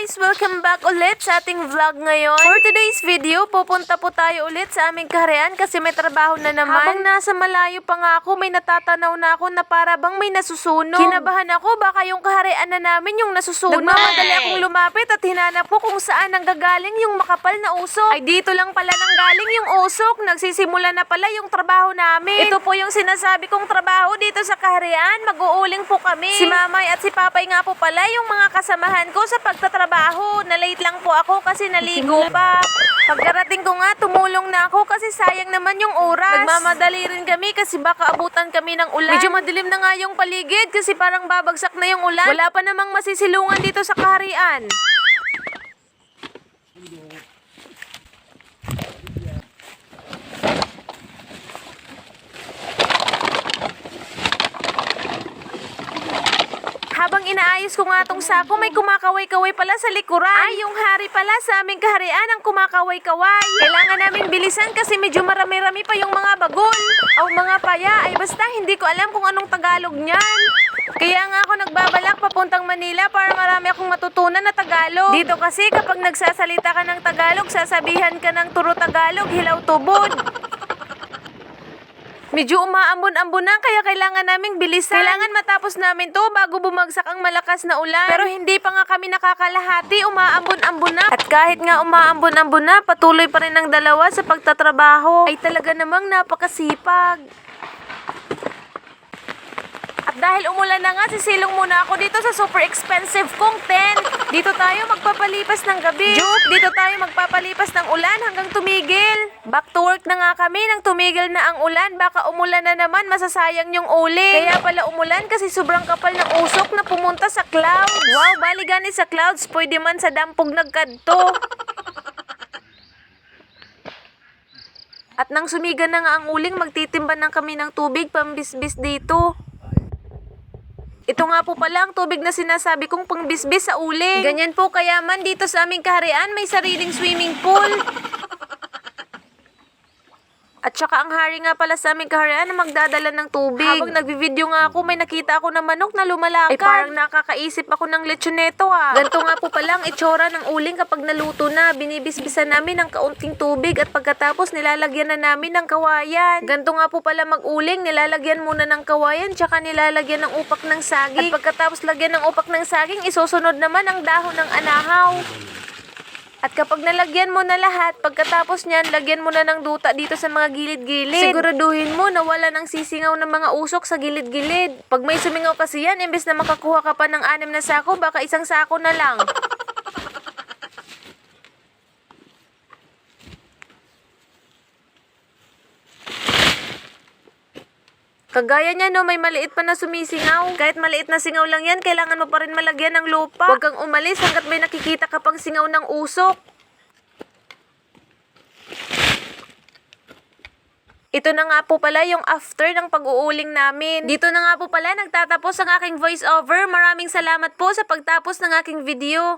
guys! Welcome back ulit sa ating vlog ngayon. For today's video, pupunta po tayo ulit sa aming kaharian kasi may trabaho na naman. Habang nasa malayo pa nga ako, may natatanaw na ako na para bang may nasusunog. Kinabahan ako, baka yung kaharian na namin yung nasusunog. Nagmamadali akong lumapit at hinanap ko kung saan nanggagaling yung makapal na usok. Ay dito lang pala nanggaling yung usok. Nagsisimula na pala yung trabaho namin. Ito po yung sinasabi kong trabaho dito sa kaharian. Mag-uuling po kami. Si Mamay at si Papay nga po pala yung mga kasamahan ko sa pagtatrabaho. Na-late lang po ako kasi naligo pa. Pagkarating ko nga, tumulong na ako kasi sayang naman yung oras. Nagmamadali rin kami kasi baka abutan kami ng ulan. Medyo madilim na nga yung paligid kasi parang babagsak na yung ulan. Wala pa namang masisilungan dito sa kaharian. Habang inaayos ko nga tong sako, may kumakaway-kaway pala sa likuran. Ay, yung hari pala sa aming kaharian ang kumakaway-kaway. Kailangan namin bilisan kasi medyo marami-rami pa yung mga bagol o mga paya. Ay basta hindi ko alam kung anong Tagalog niyan. Kaya nga ako nagbabalak papuntang Manila para marami akong matutunan na Tagalog. Dito kasi kapag nagsasalita ka ng Tagalog, sasabihan ka ng turo Tagalog, hilaw tubod. Medyo umaambon-ambon na kaya kailangan naming bilisan. Kailangan matapos namin to bago bumagsak ang malakas na ulan. Pero hindi pa nga kami nakakalahati, umaambon-ambon na. At kahit nga umaambon-ambon na, patuloy pa rin ang dalawa sa pagtatrabaho. Ay talaga namang napakasipag. At dahil umulan na nga, sisilong muna ako dito sa super expensive kong tent. Dito tayo magpapalipas ng gabi. Joke, dito tayo magpapalipas ng ulan hanggang tumigil. Back to work na nga kami nang tumigil na ang ulan. Baka umulan na naman, masasayang yung uling. Kaya pala umulan kasi sobrang kapal ng usok na pumunta sa clouds. Wow, bali gani sa clouds, pwede man sa dampog nagkadto. At nang sumiga na nga ang uling, magtitimba na kami ng tubig pambisbis dito. Ito nga po pala ang tubig na sinasabi kong pangbisbis sa uling. Ganyan po kayaman dito sa aming kaharian, may sariling swimming pool. At saka ang hari nga pala sa aming kaharian na magdadala ng tubig. Habang nagvi-video nga ako, may nakita ako na manok na lumalakad. Ay parang nakakaisip ako ng lechoneto ah. Ganito nga po pala ang itsura ng uling kapag naluto na. Binibisbisan namin ng kaunting tubig at pagkatapos nilalagyan na namin ng kawayan. Ganito nga po pala mag-uling, nilalagyan muna ng kawayan tsaka nilalagyan ng upak ng saging. At pagkatapos lagyan ng upak ng saging, isusunod naman ang dahon ng anahaw. At kapag nalagyan mo na lahat, pagkatapos niyan, lagyan mo na ng duta dito sa mga gilid-gilid. Siguraduhin mo na wala ng sisingaw ng mga usok sa gilid-gilid. Pag may sumingaw kasi yan, imbes na makakuha ka pa ng 6 na sako, baka isang sako na lang. Kagaya niya no, may maliit pa na sumisingaw. Kahit maliit na singaw lang yan, kailangan mo pa rin malagyan ng lupa. Huwag kang umalis hanggat may nakikita ka pang singaw ng usok. Ito na nga po pala yung after ng pag-uuling namin. Dito na nga po pala nagtatapos ang aking voice over. Maraming salamat po sa pagtapos ng aking video.